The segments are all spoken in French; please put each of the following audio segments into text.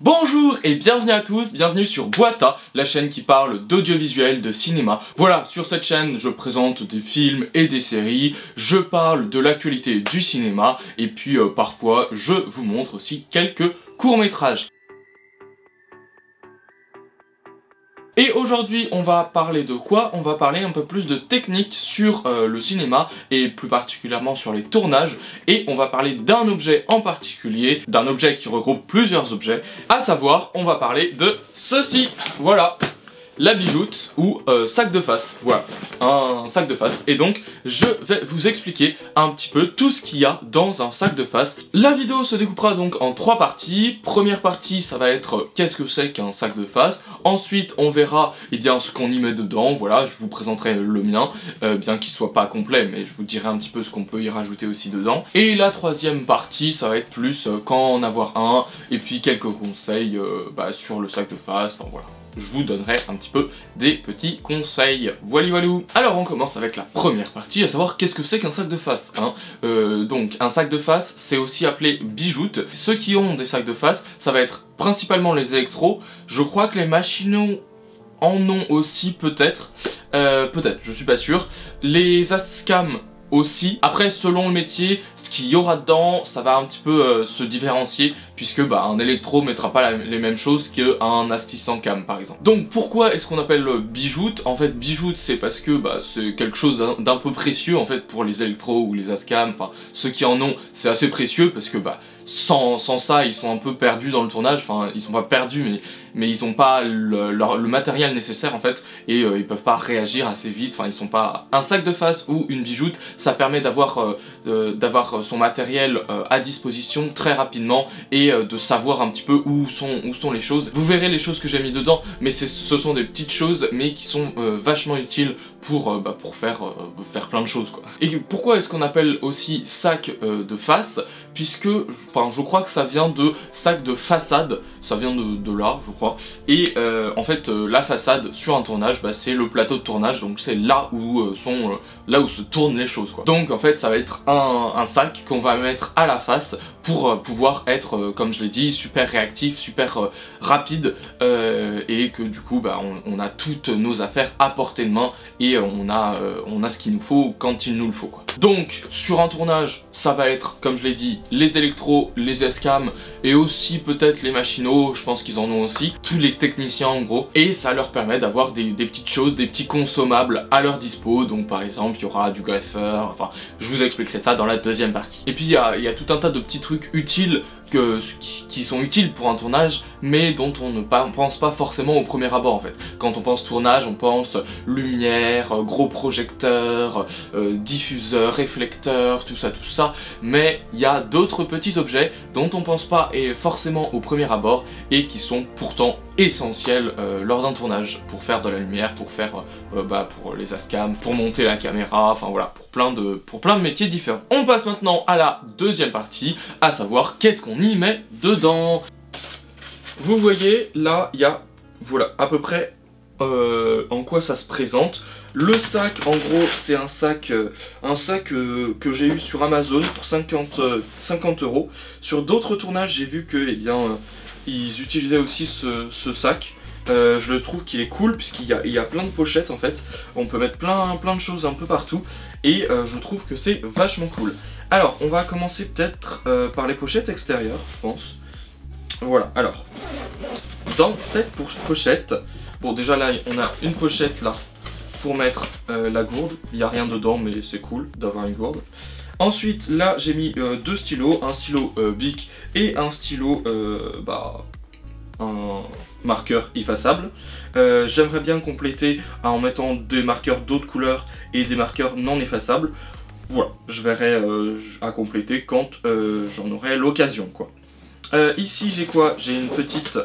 Bonjour et bienvenue à tous, bienvenue sur Boita, la chaîne qui parle d'audiovisuel, de cinéma. Voilà, sur cette chaîne, je présente des films et des séries, je parle de l'actualité du cinéma, et puis parfois, je vous montre aussi quelques courts-métrages. Et aujourd'hui, on va parler de quoi? On va parler un peu plus de technique sur le cinéma, et plus particulièrement sur les tournages, et on va parler d'un objet en particulier, d'un objet qui regroupe plusieurs objets, à savoir, on va parler de ceci, voilà, la bijoute ou sac de face, voilà, un sac de face. Et donc, je vais vous expliquer un petit peu tout ce qu'il y a dans un sac de face. La vidéo se découpera donc en 3 parties. Première partie, ça va être qu'est-ce que c'est qu'un sac de face. Ensuite, on verra bien ce qu'on y met dedans, voilà, je vous présenterai le mien, bien qu'il soit pas complet, mais je vous dirai un petit peu ce qu'on peut y rajouter aussi dedans. Et la troisième partie, ça va être plus quand en avoir un, et puis quelques conseils sur le sac de face, enfin voilà. Je vous donnerai un petit peu des petits conseils. Voilà voilou. Alors on commence avec la première partie, à savoir qu'est-ce que c'est qu'un sac de face, hein. Donc un sac de face, c'est aussi appelé bijoute. Ceux qui ont des sacs de face, ça va être principalement les électros. Je crois que les machinaux en ont aussi peut-être. Peut-être, je suis pas sûr. Les ASCAM aussi. Après, selon le métier, ce qu'il y aura dedans, ça va un petit peu se différencier, puisque un électro mettra pas les mêmes choses qu'un assistant cam par exemple. Donc pourquoi est-ce qu'on appelle bijoute? En fait, bijoute, c'est parce que c'est quelque chose d'un peu précieux en fait pour les électros ou les ASCAM, enfin ceux qui en ont, c'est assez précieux parce que sans ça, ils sont un peu perdus dans le tournage, enfin ils sont pas perdus mais ils ont pas le matériel nécessaire en fait, et ils peuvent pas réagir assez vite, enfin ils sont pas... Un sac de face ou une bijoute, ça permet d'avoir son matériel à disposition très rapidement, et de savoir un petit peu où sont les choses. Vous verrez les choses que j'ai mis dedans, mais ce sont des petites choses, mais qui sont vachement utiles pour faire plein de choses quoi. Et pourquoi est-ce qu'on appelle aussi sac de face? Puisque, je crois que ça vient de sac de façade, ça vient de là, je crois. Et en fait, la façade sur un tournage, c'est le plateau de tournage, donc c'est là où se tournent les choses, quoi. Donc en fait, ça va être un sac qu'on va mettre à la face pour pouvoir être, comme je l'ai dit, super réactif, super rapide, et que du coup, on a toutes nos affaires à portée de main, et on a ce qu'il nous faut quand il nous le faut, quoi. Donc, sur un tournage, ça va être, comme je l'ai dit, les électros, les ASCAM, et aussi peut-être les machinaux, je pense qu'ils en ont aussi, tous les techniciens en gros, et ça leur permet d'avoir des petites choses, des petits consommables à leur dispo. Donc par exemple, il y aura du greffeur, enfin, je vous expliquerai ça dans la deuxième partie. Et puis il y a tout un tas de petits trucs utiles qui sont utiles pour un tournage, mais dont on ne pense pas forcément au premier abord en fait. Quand on pense tournage, on pense lumière, gros projecteur, diffuseur, réflecteur, tout ça, mais il y a d'autres petits objets dont on pense pas forcément au premier abord, et qui sont pourtant essentiels lors d'un tournage, pour faire de la lumière, pour faire pour les ASCAM, pour monter la caméra, enfin voilà, pour plein de métiers différents. On passe maintenant à la deuxième partie, à savoir qu'est-ce qu'on y met dedans. Vous voyez, là, il y a, voilà, à peu près en quoi ça se présente. Le sac, en gros, c'est un sac que j'ai eu sur Amazon pour 50 €. Sur d'autres tournages, j'ai vu que, ils utilisaient aussi ce sac. Je le trouve qu'il est cool, puisqu'il y a plein de pochettes en fait. On peut mettre plein de choses un peu partout, et je trouve que c'est vachement cool. Alors, on va commencer peut-être par les pochettes extérieures, je pense. Voilà, alors, dans cette pochette, bon déjà là, on a une pochette là, pour mettre la gourde. Il n'y a rien dedans, mais c'est cool d'avoir une gourde. Ensuite, là, j'ai mis deux stylos, un stylo Bic et un stylo, un marqueur effaçable. J'aimerais bien compléter en mettant des marqueurs d'autres couleurs et des marqueurs non effaçables. Voilà, je verrai à compléter quand j'en aurai l'occasion, quoi. Ici j'ai quoi? J'ai une petite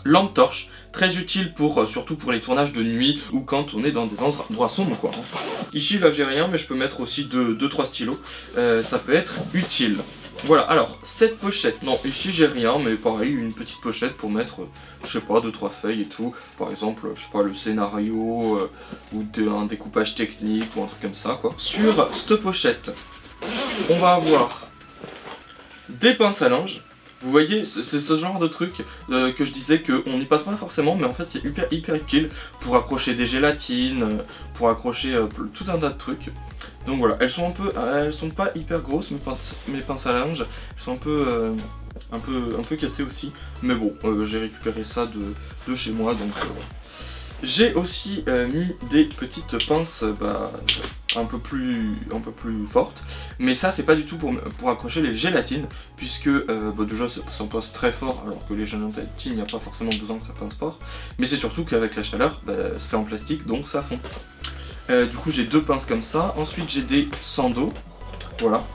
lampe torche, très utile surtout pour les tournages de nuit, ou quand on est dans des endroits sombres, quoi. Ici là j'ai rien, mais je peux mettre aussi 2-3 stylos, ça peut être utile. Voilà, alors, cette pochette, non, ici j'ai rien, mais pareil, une petite pochette pour mettre, je sais pas, 2-3 feuilles et tout. Par exemple, je sais pas, le scénario, ou un découpage technique, ou un truc comme ça, quoi. Sur cette pochette, on va avoir des pinces à linge, Vous voyez, c'est ce genre de truc que je disais qu'on n'y passe pas forcément, mais en fait c'est hyper utile pour accrocher des gélatines, pour accrocher tout un tas de trucs. Donc voilà, elles sont pas hyper grosses mes pinces à linge, elles sont un peu cassées aussi, mais bon, j'ai récupéré ça de chez moi, donc j'ai aussi mis des petites pinces un peu plus fortes, mais ça c'est pas du tout pour accrocher les gélatines, puisque déjà ça pince très fort, alors que les gélatines il n'y a pas forcément besoin que ça pince fort, mais c'est surtout qu'avec la chaleur, c'est en plastique donc ça fond. Du coup j'ai 2 pinces comme ça, ensuite j'ai des sandaux, voilà,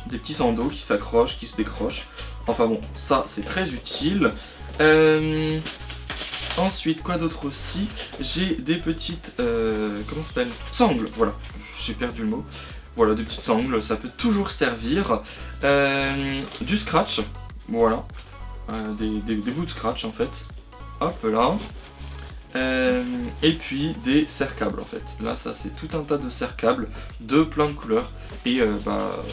des petits sandaux qui s'accrochent, qui se décrochent, enfin bon, ça c'est très utile. Ensuite, quoi d'autre aussi? J'ai des petites, comment ça s'appelle? Sangles, voilà, j'ai perdu le mot. Voilà, des petites sangles, ça peut toujours servir. Du scratch, voilà, des bouts de scratch en fait. Hop là. Et puis des serre-câbles en fait. Là ça c'est tout un tas de serre-câbles de plein de couleurs. Et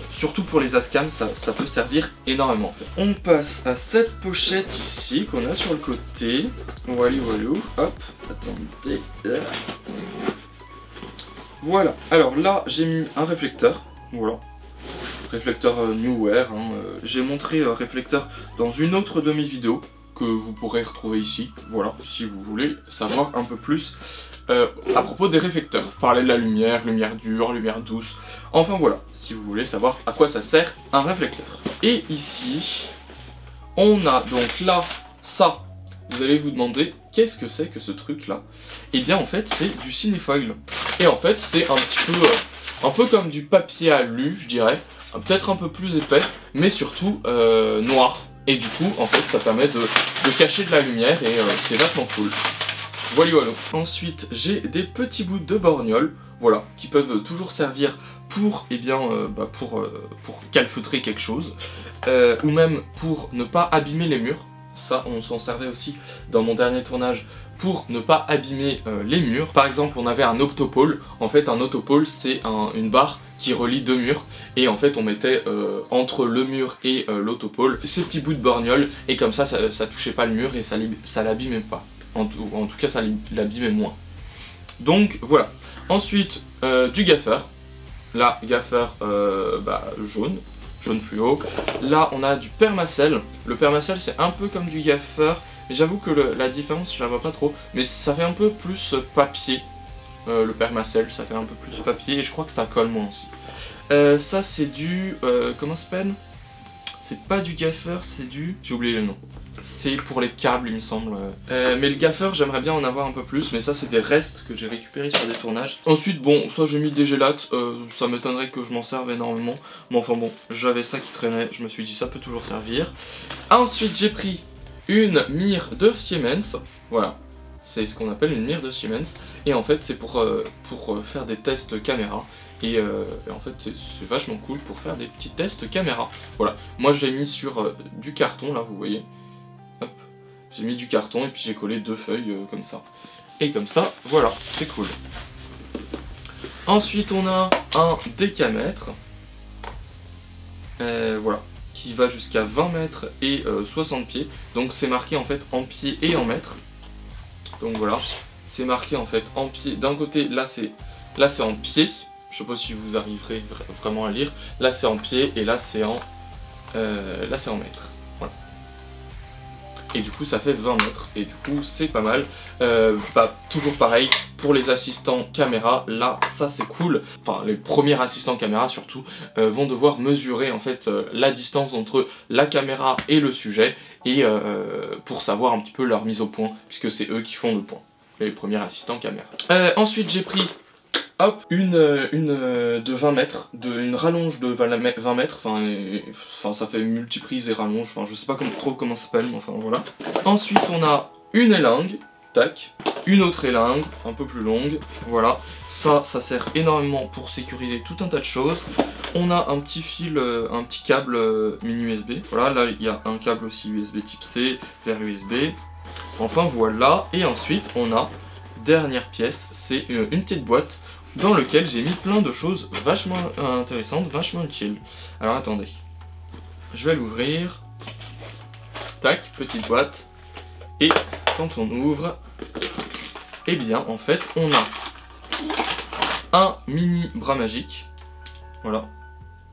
surtout pour les ASCAM ça peut servir énormément en fait. On passe à cette pochette ici qu'on a sur le côté. Walou, hop, attendez. Voilà, alors là j'ai mis un réflecteur. Voilà. Réflecteur Neewer, hein. J'ai montré réflecteur dans une autre de mes vidéos que vous pourrez retrouver ici, voilà, si vous voulez savoir un peu plus à propos des réflecteurs. Parler de la lumière, lumière dure, lumière douce, enfin voilà, si vous voulez savoir à quoi ça sert un réflecteur. Et ici, on a donc là, ça, vous allez vous demander, qu'est-ce que c'est que ce truc là? Et bien en fait, c'est du cinéfoil. Et en fait, c'est un peu comme du papier alu, je dirais, peut-être un peu plus épais, mais surtout noir. Et du coup, en fait, ça permet de cacher de la lumière et c'est vachement cool. Voilà. Ensuite, j'ai des petits bouts de borgnole, voilà, qui peuvent toujours servir pour, pour calfeutrer quelque chose, ou même pour ne pas abîmer les murs. Ça, on s'en servait aussi dans mon dernier tournage pour ne pas abîmer les murs. Par exemple, on avait un optopôle. En fait, un optopôle, c'est une barre qui relie 2 murs, et en fait on mettait entre le mur et l'autopôle ces petits bouts de borgnole, et comme ça touchait pas le mur et ça l'abîmait pas, en tout cas ça l'abîmait moins. Donc voilà. Ensuite du gaffeur, là gaffeur jaune fluo. Là on a du permacell. Le permacell c'est un peu comme du gaffeur, mais j'avoue que la différence je la vois pas trop, mais ça fait un peu plus papier. Le permacell, ça fait un peu plus papier et je crois que ça colle moins aussi. Ça c'est du... comment ça s'appelle? C'est pas du gaffeur, c'est du... J'ai oublié le nom. C'est pour les câbles il me semble. Mais le gaffeur j'aimerais bien en avoir un peu plus, mais ça c'est des restes que j'ai récupérés sur des tournages. Ensuite bon, ça j'ai mis des gélates, ça m'étonnerait que je m'en serve énormément. Mais enfin bon, j'avais ça qui traînait, je me suis dit ça peut toujours servir. Ensuite j'ai pris une mire de Siemens, voilà. C'est ce qu'on appelle une mire de Siemens, et en fait c'est pour faire des tests caméra, et en fait c'est vachement cool pour faire des petits tests caméra. Voilà, moi je l'ai mis sur du carton là, vous voyez, hop, j'ai mis du carton et puis j'ai collé 2 feuilles comme ça, et comme ça, voilà, c'est cool. Ensuite on a un décamètre, voilà, qui va jusqu'à 20 mètres et 60 pieds, donc c'est marqué en fait en pieds et en mètres. Donc voilà, c'est marqué en fait en pied. D'un côté, là c'est en pied. Je sais pas si vous arriverez vraiment à lire. Là c'est en pied et là c'est en mètres. Voilà. Et du coup ça fait 20 mètres. Et du coup c'est pas mal. Toujours pareil pour les assistants caméra. Là ça c'est cool. Enfin les premiers assistants caméra surtout vont devoir mesurer en fait la distance entre la caméra et le sujet. Et pour savoir un petit peu leur mise au point, puisque c'est eux qui font le point, les premiers assistants caméra. Ensuite j'ai pris hop, une de 20 mètres, une rallonge de 20 mètres, enfin ça fait multiprise et rallonge, enfin je sais pas trop comment ça s'appelle, mais enfin voilà. Ensuite on a une élingue, tac, une autre élingue, un peu plus longue, voilà. Ça sert énormément pour sécuriser tout un tas de choses. On a un petit fil, un petit câble mini USB. Voilà, là il y a un câble aussi USB type C vers USB. Enfin voilà, et ensuite on a, dernière pièce, c'est une petite boîte dans laquelle j'ai mis plein de choses vachement intéressantes, vachement utiles. Alors attendez, je vais l'ouvrir. tac, petite boîte. Et quand on ouvre, eh bien en fait on a un mini bras magique. Voilà.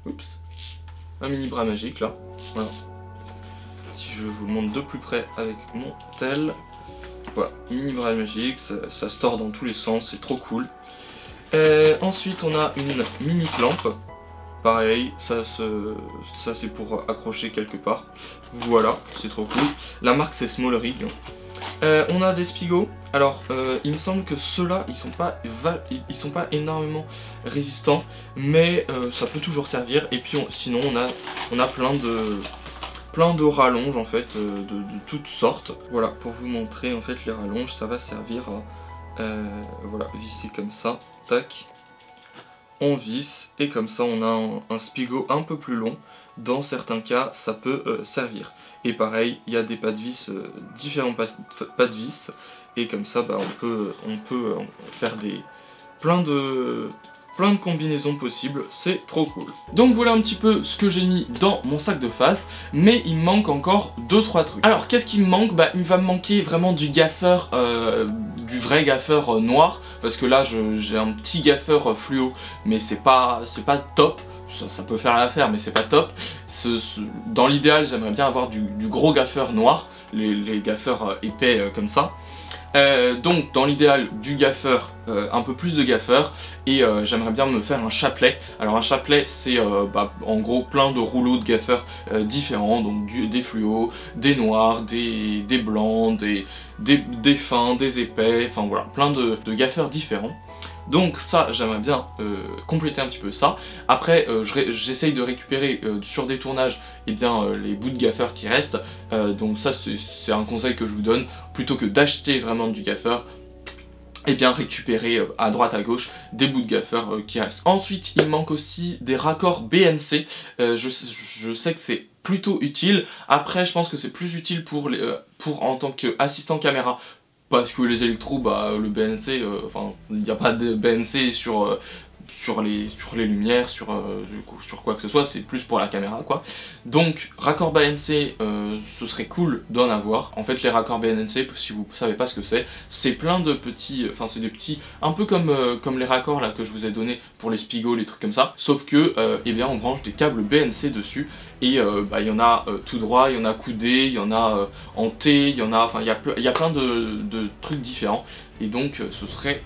Oups. Un mini bras magique là. Voilà. Si je vous le montre de plus près avec mon tel. Voilà, mini bras magique, ça se tord dans tous les sens, c'est trop cool. Ensuite on a une mini clampe. Pareil, ça c'est pour accrocher quelque part. Voilà, c'est trop cool. La marque c'est Small Rig. On a des spigots. Alors il me semble que ceux-là ils sont pas énormément résistants, mais ça peut toujours servir. Et puis sinon on a plein de rallonges en fait de toutes sortes. Voilà, pour vous montrer en fait les rallonges, ça va servir à voilà, visser comme ça, tac. On visse et comme ça on a un spigot un peu plus long. Dans certains cas ça peut servir. Et pareil, il y a des pas de vis, différents pas de vis. Et comme ça bah, on peut faire plein de combinaisons possibles, c'est trop cool. Donc voilà un petit peu ce que j'ai mis dans mon sac de face, mais il me manque encore 2-3 trucs. Alors qu'est-ce qui me manque? Bah il va me manquer vraiment du gaffeur, du vrai gaffeur noir, parce que là j'ai un petit gaffeur fluo, mais c'est pas top. Ça peut faire l'affaire, mais c'est pas top. Dans l'idéal, j'aimerais bien avoir du gros gaffeur noir, les gaffeurs épais comme ça. Donc dans l'idéal du gaffeur, un peu plus de gaffeur, et j'aimerais bien me faire un chapelet. Alors un chapelet c'est en gros plein de rouleaux de gaffeurs différents, donc des fluos, des noirs, des blancs, des fins, des épais, enfin voilà, plein de gaffeurs différents. Donc ça j'aimerais bien compléter un petit peu ça. Après j'essaye de récupérer sur des tournages les bouts de gaffeur qui restent. Donc ça c'est un conseil que je vous donne. Plutôt que d'acheter vraiment du gaffeur, et bien récupérer à droite à gauche des bouts de gaffeur qui restent. Ensuite il manque aussi des raccords BNC. Je sais que c'est plutôt utile. Après je pense que c'est plus utile pour en tant qu'assistant caméra. Parce que les électros, bah, le BNC, enfin, il n'y a pas de BNC sur les lumières, sur quoi que ce soit, c'est plus pour la caméra, quoi. Donc, raccord BNC, ce serait cool d'en avoir. En fait, les raccords BNC, si vous savez pas ce que c'est plein de petits, enfin, c'est des petits, un peu comme les raccords là que je vous ai donné pour les spigots, les trucs comme ça. Sauf que, eh bien, on branche des câbles BNC dessus. Et bah, il y en a tout droit, il y en a coudé, il y en a en T, il y en a, enfin il y a plein de trucs différents. Et donc ce serait,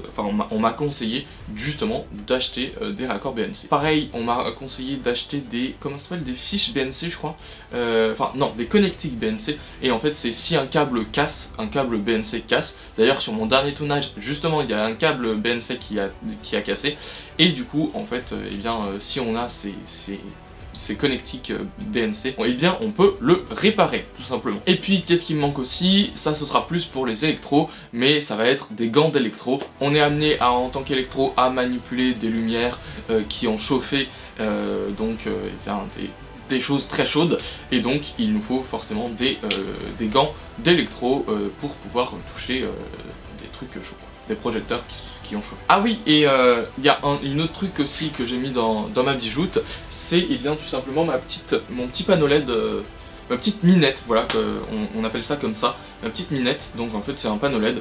enfin on m'a conseillé justement d'acheter des raccords BNC. Pareil, on m'a conseillé d'acheter des, comment ça s'appelle, des fiches BNC je crois. Enfin non, des connectiques BNC. Et en fait c'est si un câble casse, un câble BNC casse. D'ailleurs sur mon dernier tournage justement il y a un câble BNC qui a cassé. Et du coup en fait, eh bien si on a ces connectiques BNC, et bien on peut le réparer tout simplement. Et puis qu'est-ce qui me manque aussi? Ça ce sera plus pour les électros, mais ça va être des gants d'électro. On est amené en tant qu'électro à manipuler des lumières qui ont chauffé, donc eh bien, des choses très chaudes, et donc il nous faut forcément des gants d'électro pour pouvoir toucher des trucs chauds, des projecteurs qui ont chauffé. Ah oui, et il y a une autre truc aussi que j'ai mis dans ma bijoute, c'est bien tout simplement mon petit panneau LED, ma petite minette, voilà, on appelle ça comme ça, ma petite minette. Donc en fait c'est un panneau LED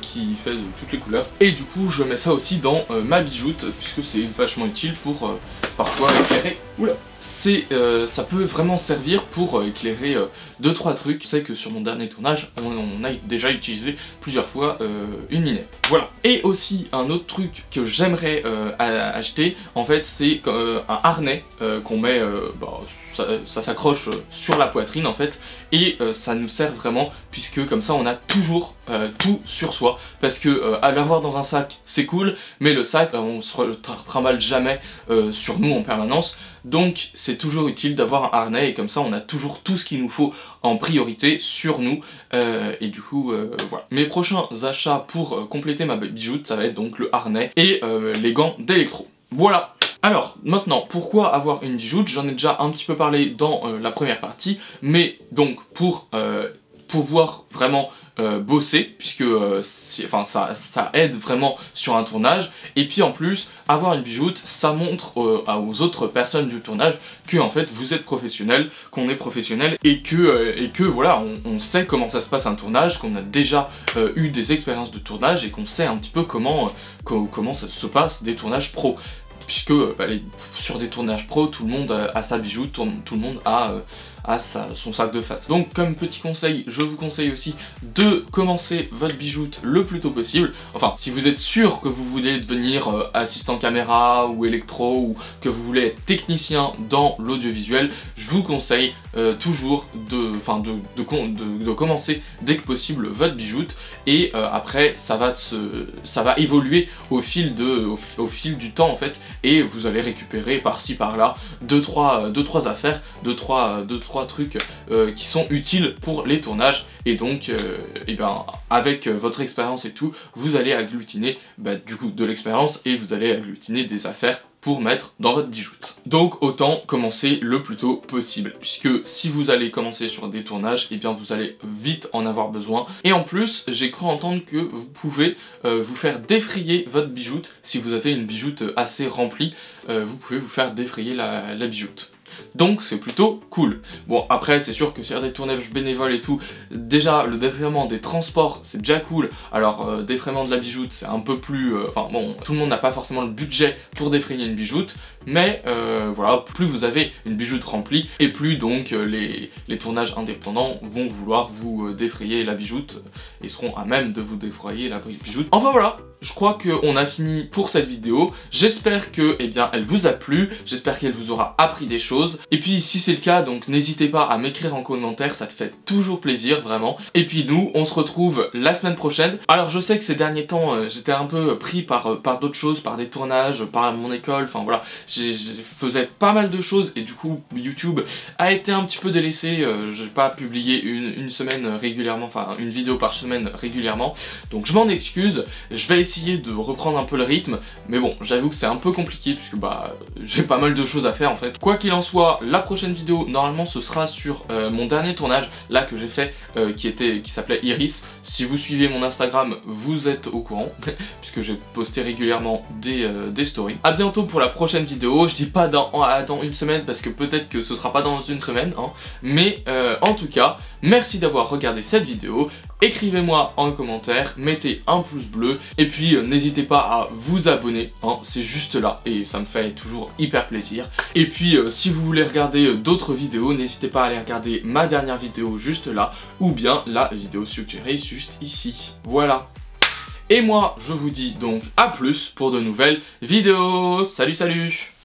qui fait de toutes les couleurs, et du coup je mets ça aussi dans ma bijoute, puisque c'est vachement utile pour parfois éclairer. Oula, ça peut vraiment servir pour éclairer 2-3 trucs. Je sais que sur mon dernier tournage, on a déjà utilisé plusieurs fois une minette. Voilà. Et aussi un autre truc que j'aimerais acheter, en fait, c'est un harnais qu'on met, ça s'accroche sur la poitrine en fait, et ça nous sert vraiment, puisque comme ça on a toujours tout sur soi, parce que à l'avoir dans un sac c'est cool, mais le sac on se trimballe jamais sur nous en permanence. Donc c'est toujours utile d'avoir un harnais, et comme ça on a toujours tout ce qu'il nous faut en priorité sur nous, et du coup voilà. Mes prochains achats pour compléter ma bijoute, ça va être donc le harnais et les gants d'électro. Voilà. Alors maintenant, pourquoi avoir une bijoute? J'en ai déjà un petit peu parlé dans la première partie, mais donc pour pouvoir vraiment bosser, puisque ça aide vraiment sur un tournage. Et puis en plus, avoir une bijoute, ça montre aux autres personnes du tournage que en fait vous êtes professionnel, qu'on est professionnel, et que voilà, on sait comment ça se passe un tournage, qu'on a déjà eu des expériences de tournage et qu'on sait un petit peu comment ça se passe des tournages pro. Puisque sur des tournages pro, tout le monde a sa bijoute, tout le monde a son sac de face. Donc comme petit conseil, je vous conseille aussi de commencer votre bijoute le plus tôt possible. Enfin, si vous êtes sûr que vous voulez devenir assistant caméra ou électro, ou que vous voulez être technicien dans l'audiovisuel, je vous conseille toujours de commencer dès que possible votre bijoute. Et après, ça va évoluer au fil du temps en fait, et vous allez récupérer par-ci par-là 2-3 affaires, 2-3 trucs qui sont utiles pour les tournages. Et donc avec votre expérience et tout, vous allez agglutiner du coup de l'expérience, et vous allez agglutiner des affaires pour mettre dans votre bijoute. Donc autant commencer le plus tôt possible, puisque si vous allez commencer sur des tournages, et bien vous allez vite en avoir besoin. Et en plus, j'ai cru entendre que vous pouvez vous faire défrayer votre bijoute. Si vous avez une bijoute assez remplie, vous pouvez vous faire défrayer la bijoute. Donc c'est plutôt cool. Bon, après c'est sûr que sur des tournages bénévoles et tout, déjà le défraiement des transports c'est déjà cool. Alors défraiement de la bijoute c'est un peu plus... Enfin bon, tout le monde n'a pas forcément le budget pour défrayer une bijoute, mais voilà, plus vous avez une bijoute remplie, et plus donc les tournages indépendants vont vouloir vous défrayer la bijoute, et seront à même de vous défrayer la bijoute. Enfin voilà, je crois qu'on a fini pour cette vidéo. J'espère que elle vous a plu, j'espère qu'elle vous aura appris des choses. Et puis si c'est le cas, donc n'hésitez pas à m'écrire en commentaire, ça te fait toujours plaisir vraiment. Et puis nous, on se retrouve la semaine prochaine. Alors je sais que ces derniers temps, j'étais un peu pris par d'autres choses, par des tournages, par mon école, enfin voilà, je faisais pas mal de choses, et du coup YouTube a été un petit peu délaissé. J'ai pas publié une semaine régulièrement, enfin une vidéo par semaine régulièrement, donc je m'en excuse. Je vais essayer de reprendre un peu le rythme, mais bon, j'avoue que c'est un peu compliqué puisque j'ai pas mal de choses à faire en fait. Quoi qu'il en soit, la prochaine vidéo normalement ce sera sur mon dernier tournage là que j'ai fait, qui s'appelait Iris. Si vous suivez mon Instagram, vous êtes au courant puisque j'ai posté régulièrement des stories. A bientôt pour la prochaine vidéo. Je dis pas dans une semaine parce que peut-être que ce sera pas dans une semaine, hein. Mais en tout cas, merci d'avoir regardé cette vidéo. Écrivez-moi en commentaire, mettez un pouce bleu, et puis n'hésitez pas à vous abonner, hein, c'est juste là, et ça me fait toujours hyper plaisir. Et puis si vous voulez regarder d'autres vidéos, n'hésitez pas à aller regarder ma dernière vidéo juste là, ou bien la vidéo suggérée juste ici. Voilà. Et moi, je vous dis donc à plus pour de nouvelles vidéos. Salut, salut!